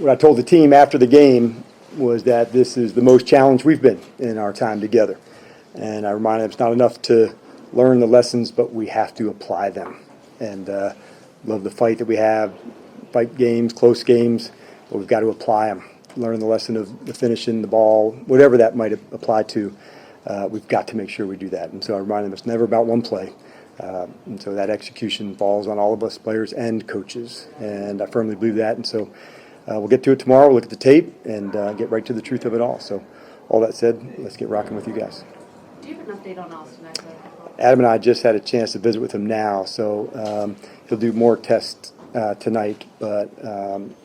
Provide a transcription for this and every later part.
what I told the team after the game was that this is the most challenged we've been in our time together. And I reminded them it's not enough to learn the lessons, but we have to apply them. And love the fight that we have, fight games, close games, but we've got to apply them. Learn the lesson of the finishing the ball, whatever that might apply to. We've got to make sure we do that. And so I reminded them it's never about one play. And so that execution falls on all of us, players and coaches. And I firmly believe that. And so we'll get to it tomorrow, look at the tape, and get right to the truth of it all. So all that said, let's get rocking with you guys. Do you have an update on Austin? Adam and I just had a chance to visit with him now, so he'll do more tests tonight, but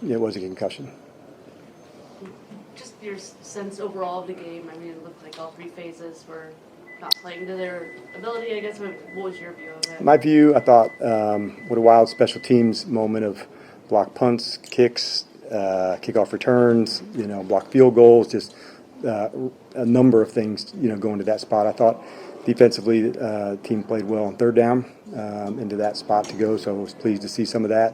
it was a concussion. Just your sense overall of the game. I mean, it looked like all three phases were not playing to their ability, I guess. What was your view of it? My view, I thought, what a wild special teams moment of block punts, kicks, kickoff returns, block field goals, just a number of things, going to that spot. I thought defensively, the team played well on third down into that spot to go, so I was pleased to see some of that.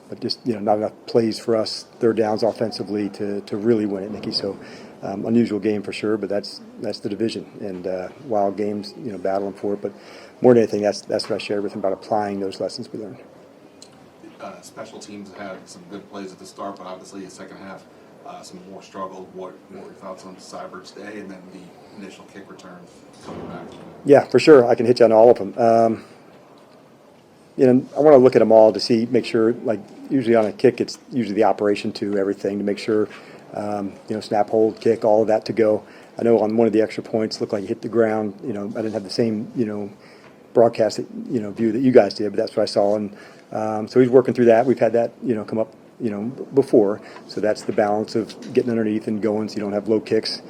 But just, not enough plays for us, third downs offensively to really win it, Nikki. So unusual game for sure, but that's the division. And wild games, battling for it. But more than anything, that's what I shared with him about applying those lessons we learned. Special teams had some good plays at the start, but obviously the second half, some more struggled. What were your thoughts on Cyber today and then the initial kick return coming back? Yeah, for sure. I can hit you on all of them. I want to look at them all to make sure, like usually on a kick, it's usually the operation to everything to make sure, snap, hold, kick, all of that to go. I know on one of the extra points, looked like it hit the ground. I didn't have the same, broadcast, view that you guys did, but that's what I saw. And so he's working through that. We've had that, come up, before. So that's the balance of getting underneath and going so you don't have low kicks.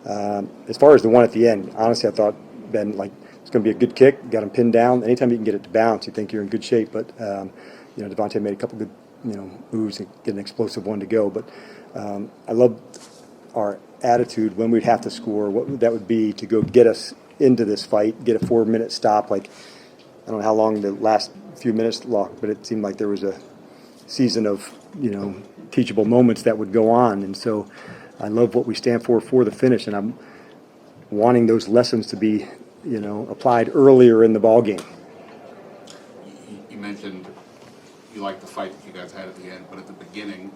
As far as the one at the end, honestly, I thought, Ben, it's going to be a good kick. Got him pinned down. Anytime you can get it to bounce, you think you're in good shape. But, Devontae made a couple good, moves and get an explosive one to go. But I love our attitude when we'd have to score, what that would be to go get us into this fight, get a 4-minute stop. I don't know how long the last few minutes locked, but it seemed like there was a season of, teachable moments that would go on. And so I love what we stand for the finish. And I'm wanting those lessons to be, applied earlier in the ball game. You mentioned you liked the fight that you guys had at the end, but at the beginning,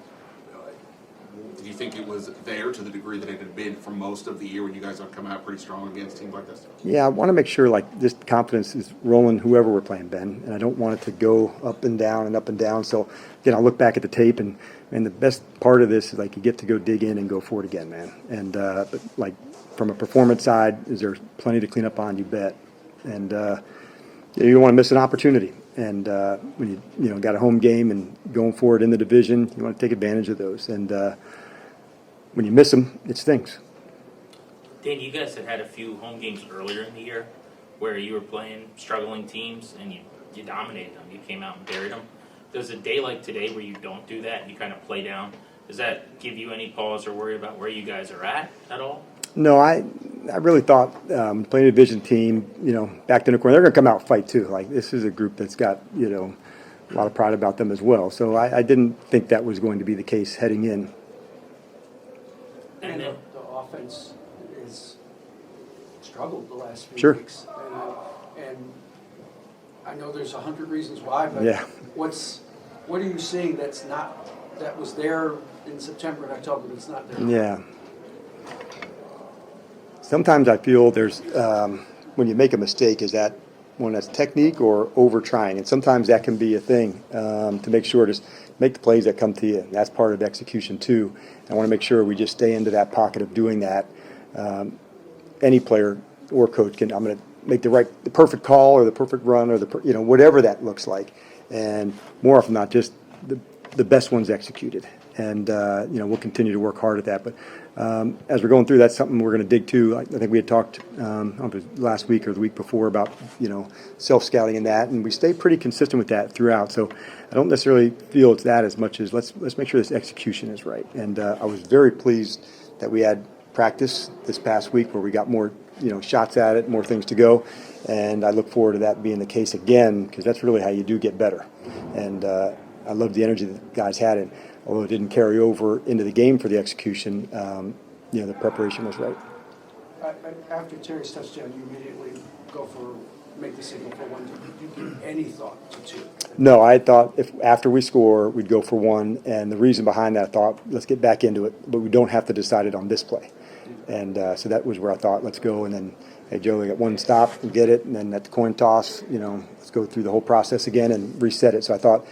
did you think it was there to the degree that it had been for most of the year when you guys have come out pretty strong against teams like this? Yeah, I want to make sure this confidence is rolling whoever we're playing, Ben, and I don't want it to go up and down and up and down. So again, I'll look back at the tape and the best part of this is you get to go dig in and go for it again, man. And from a performance side, is there plenty to clean up on? You bet. And you don't want to miss an opportunity. And when you got a home game and going for it in the division, you want to take advantage of those. And when you miss them, it stings. Dan, you guys had a few home games earlier in the year where you were playing struggling teams and you dominated them. You came out and buried them. Does a day like today where you don't do that and you kind of play down, does that give you any pause or worry about where you guys are at all? No, I really thought playing a division team, back in the corner, they're going to come out and fight too. This is a group that's got, a lot of pride about them as well. So I didn't think that was going to be the case heading in. And the offense has struggled the last few Sure. weeks. And I know there's 100 reasons why, but Yeah. what are you seeing that was there in September and October that's not there? Yeah. Sometimes I feel there's, when you make a mistake, is that one that's technique or over trying? And sometimes that can be a thing to make sure to make the plays that come to you. That's part of execution too. I want to make sure we just stay into that pocket of doing that. Any player or coach I'm going to make the perfect call or the perfect run or whatever that looks like. And more often than not, just the best ones executed. And, we'll continue to work hard at that. But as we're going through, that's something we're going to dig to. I think we had talked I don't know if it was last week or the week before about, self-scouting and that. And we stay pretty consistent with that throughout. So I don't necessarily feel it's that as much as let's make sure this execution is right. And I was very pleased that we had practice this past week where we got more, shots at it, more things to go. And I look forward to that being the case again because that's really how you do get better. And I love the energy that the guys had. And although it didn't carry over into the game for the execution, the preparation was right. After Terry's touchdown, you immediately make the signal for one. Did you give any thought to two? No, I thought if after we score, we'd go for one, and the reason behind that, I thought, let's get back into it, but we don't have to decide it on this play. And so that was where I thought, let's go, and then, hey, Joe, we got one stop, we get it, and then at the coin toss, let's go through the whole process again and reset it. So I thought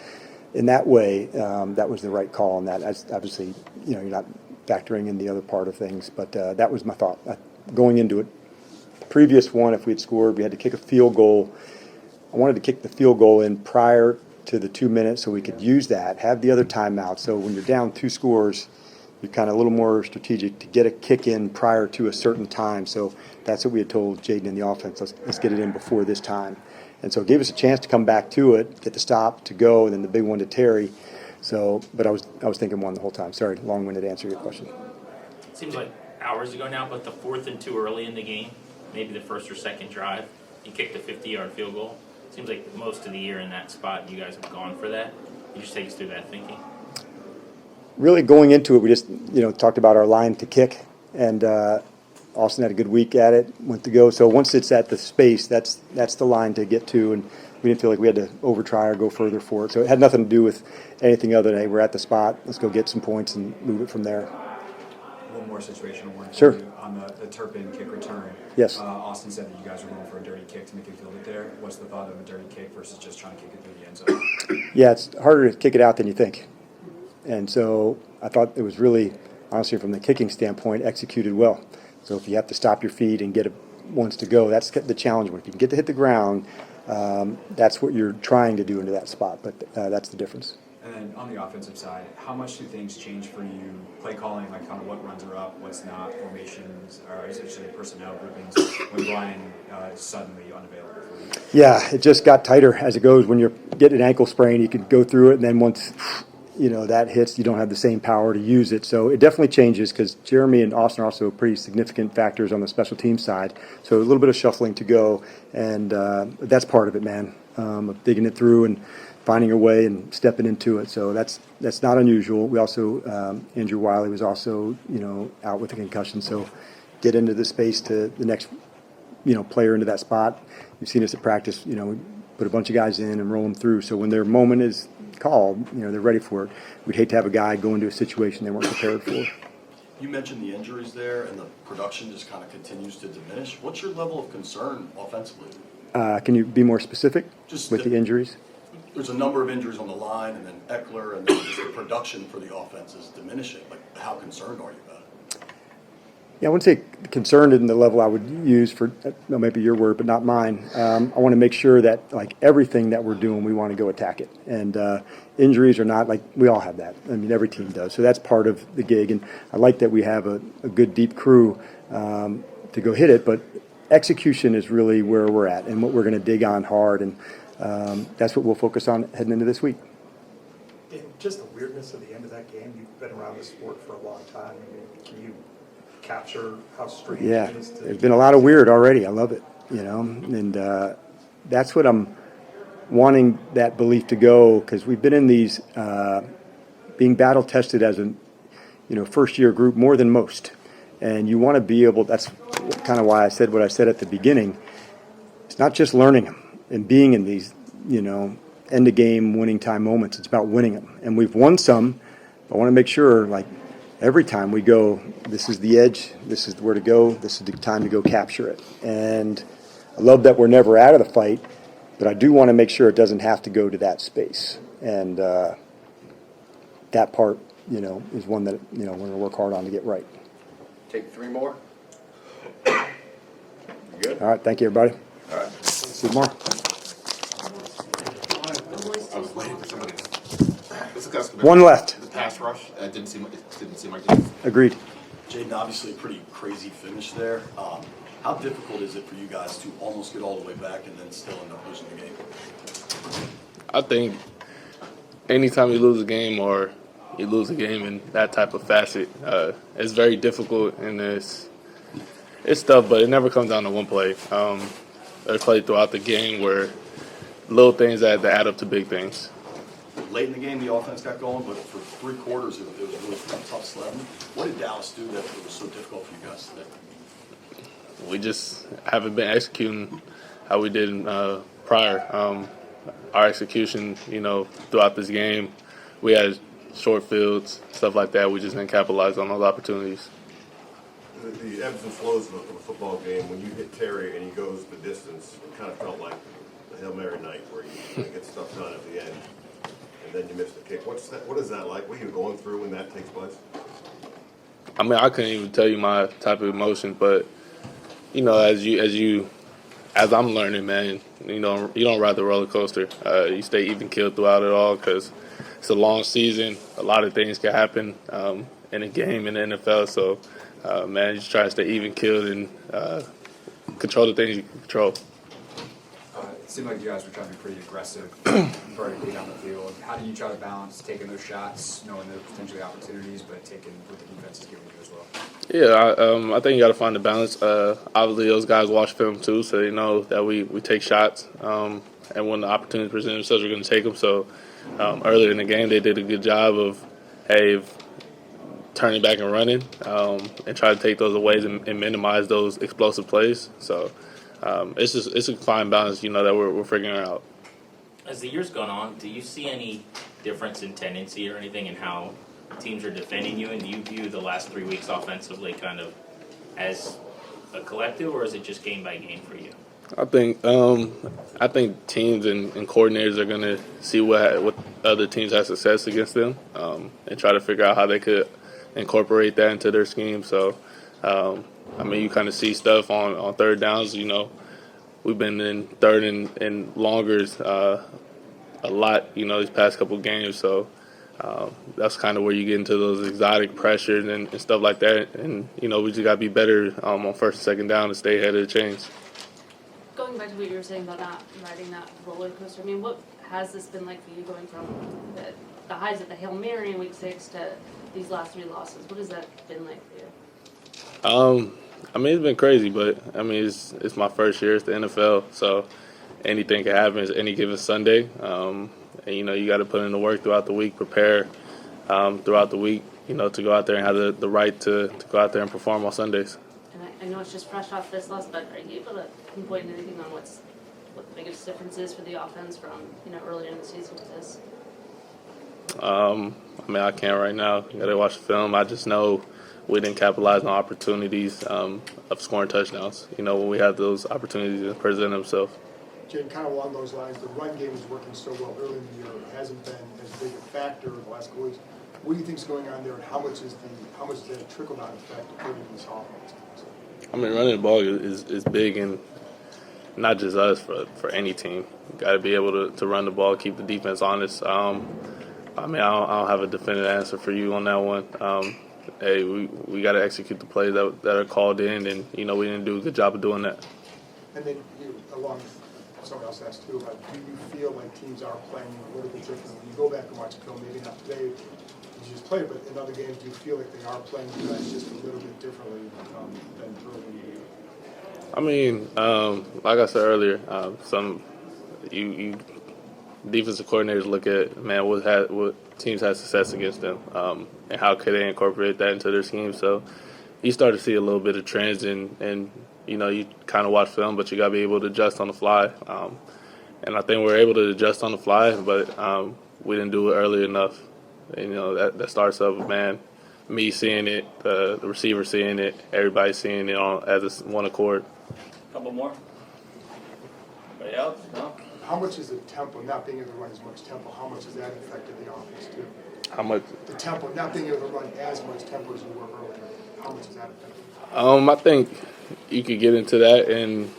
in that way, that was the right call on that. As obviously, you're not factoring in the other part of things, but that was my thought going into it. Previous one, if we had scored, we had to kick a field goal. I wanted to kick the field goal in prior to the 2 minutes so we could use that, have the other timeout. So when you're down 2 scores, you're kind of a little more strategic to get a kick in prior to a certain time. So that's what we had told Jayden in the offense. Let's get it in before this time. And so it gave us a chance to come back to it, get the stop, to go, and then the big one to Terry. So, but I was thinking one the whole time. Sorry, long-winded answer to your question. It seems like hours ago now, but the 4th and 2 early in the game, maybe the first or second drive, you kicked a 50-yard field goal. Seems like most of the year in that spot, you guys have gone for that. Can you just take us through that thinking? Really going into it, we just, talked about our line to kick, and Austin had a good week at it, went to go. So once it's at the space, that's the line to get to, and we didn't feel like we had to overtry or go further for it. So it had nothing to do with anything other than, hey, we're at the spot, let's go get some points and move it from there. One more situational one. Sure. On the Turpin kick return. Yes. Austin said that you guys were going for a dirty kick to make it field it there. What's the thought of a dirty kick versus just trying to kick it through the end zone? Yeah, it's harder to kick it out than you think. And so I thought it was really, honestly, from the kicking standpoint, executed well. So if you have to stop your feet and get it once to go, that's the challenge. If you can get to hit the ground, that's what you're trying to do into that spot. But that's the difference. And then on the offensive side, how much do things change for you? Play calling, like kind of what runs are up, what's not, formations, or essentially personnel groupings when Brian is suddenly unavailable for you? Yeah, it just got tighter as it goes. When you're getting an ankle sprain, you can go through it, and then once that hits, you don't have the same power to use it. So it definitely changes because Jeremy and Austin are also pretty significant factors on the special team side. So a little bit of shuffling to go, and that's part of it, man. Of digging it through and finding your way and stepping into it. So that's not unusual. We also Andrew Wiley was also out with a concussion. So get into the space to the next player into that spot. You've seen us at practice. We put a bunch of guys in and roll them through. So when their moment is called, they're ready for it. We'd hate to have a guy go into a situation they weren't prepared for. You mentioned the injuries there, and the production just kind of continues to diminish. What's your level of concern offensively? Can you be more specific Just with the injuries? There's a number of injuries on the line, and then Eckler, and then just the production for the offense is diminishing. Like, how concerned are you about it? Yeah, I wouldn't say concerned in the level I would use for maybe your word, but not mine. I want to make sure that everything that we're doing, we want to go attack it. And injuries are not we all have that. I mean, every team does. So that's part of the gig. And I like that we have a good deep crew to go hit it. But execution is really where we're at and what we're going to dig on hard. And that's what we'll focus on heading into this week. And just the weirdness of the end of that game. You've been around the sport for a long time. I mean, can you capture how strange Yeah, it is? there's been a lot of weird already. I love it, and that's what I'm wanting that belief to go, because we've been in these being battle tested as a first year group more than most, and you want to be able. That's kind of why I said what I said at the beginning. It's not just learning them and being in these end of game winning time moments. It's about winning them, and we've won some. But I want to make sure every time we go, this is the edge, this is where to go, this is the time to go capture it. And I love that we're never out of the fight, but I do want to make sure it doesn't have to go to that space. And that part, is one that, we're going to work hard on to get right. Take 3 more. You good? All right, thank you, everybody. All right. See you tomorrow. I was waiting for somebody to discuss One left. the pass rush. It didn't seem like it. Agreed. Jayden, obviously a pretty crazy finish there. How difficult is it for you guys to almost get all the way back and then still end up losing the game? I think anytime you lose a game or you lose a game in that type of facet, it's very difficult, and it's tough, but it never comes down to one play. There's play throughout the game where little things that add up to big things. late in the game, the offense got going, but for 3 quarters, it was really tough sledding. What did Dallas do that it was so difficult for you guys today? We just haven't been executing how we did prior. Our execution, throughout this game, we had short fields, stuff like that. We just didn't capitalize on those opportunities. The ebbs and flows of a football game, when you hit Terry and he goes the distance, it kind of felt like the Hail Mary night where you get stuff done at the end and then you miss the kick. What is that like? What are you going through when that takes place? I mean, I couldn't even tell you my type of emotion, but as I'm learning, man, you don't ride the roller coaster. You stay even keeled throughout it all because it's a long season. A lot of things can happen in a game in the NFL. So, man, you just try to stay even keeled and control the things you can control. It seemed like you guys were trying to be pretty aggressive, vertically down the field. How do you try to balance taking those shots, knowing there are potentially opportunities, but taking what the defense is giving you as well? Yeah, I think you got to find the balance. Obviously, those guys watch film too, so they know that we take shots. And when the opportunities present themselves, we're going to take them. So earlier in the game, they did a good job of, turning back and running and try to take those away and minimize those explosive plays. So it's a fine balance, that we're figuring out. As the year's gone on, do you see any difference in tendency or anything in how teams are defending you? And do you view the last 3 weeks offensively kind of as a collective, or is it just game by game for you? I think teams and coordinators are going to see what other teams have success against them and try to figure out how they could incorporate that into their scheme. So, you kind of see stuff on third downs. We've been in third and longers a lot, these past couple of games. So that's kind of where you get into those exotic pressures and stuff like that. And, we just got to be better on first and second down to stay ahead of the chains. Going back to what you were saying about not riding that roller coaster, what has this been like for you going from the highs of the Hail Mary in week 6 to these last 3 losses? What has that been like for you? It's been crazy, but it's my first year. It's the NFL, so anything can happen. It's any given Sunday, and you got to put in the work throughout the week, prepare throughout the week, to go out there and have the right to go out there and perform on Sundays. And I know it's just fresh off this loss, but are you able to pinpoint anything on what the biggest difference is for the offense from earlier in the season to this? I can't right now. You got to watch the film. I just know we didn't capitalize on opportunities of scoring touchdowns. When we had those opportunities to present themselves. Jayden, kind of along those lines, the run game is working so well early in the year. It hasn't been as big a factor in the last couple weeks. What do you think is going on there, and how much is the trickle-down effect according to this offense? Running the ball is big, and not just us, for any team. You got to be able to run the ball, keep the defense honest. I don't have a definitive answer for you on that one. We got to execute the plays that are called in, and we didn't do a good job of doing that. And then, along someone else asked too, about do you feel like teams are playing a little bit differently? When you go back and watch the film, maybe not today, you just played, but in other games, do you feel like they are playing you guys just a little bit differently than early in the year? Like I said earlier, some defensive coordinators look at what teams had success against them, and how could they incorporate that into their scheme. So you start to see a little bit of trends, and you kind of watch film, but you got to be able to adjust on the fly. And I think we're able to adjust on the fly, but we didn't do it early enough. And, that starts up, me seeing it, the receiver seeing it, everybody seeing it as one accord. Couple more. Anybody else? No? How much is the tempo, not being able to run as much tempo, how much has that affected the offense too? How much? The tempo, not being able to run as much tempo as you were earlier, how much has that affected? I think you could get into that, and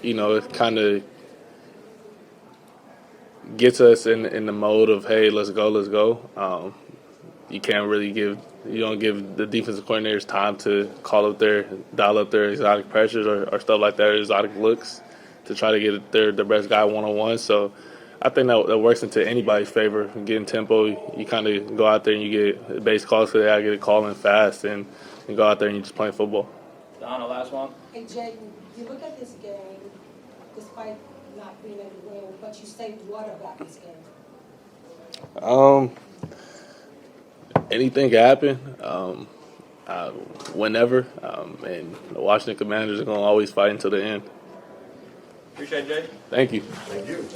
it kind of gets us in the mode of, hey, let's go. You can't really you don't give the defensive coordinators time to dial up their exotic pressures or stuff like that, or exotic looks to try to get their best guy one-on-one. So I think that works into anybody's favor. Getting tempo, you kind of go out there and you get base calls for that. I get a call in fast, and you go out there and you just play football. Donna, last one. Hey, Jayden, you look at this game, despite not being able to win, but you say what about this game? Anything can happen. Whenever. And the Washington Commanders are going to always fight until the end. Appreciate it, Jay. Thank you. Thank you.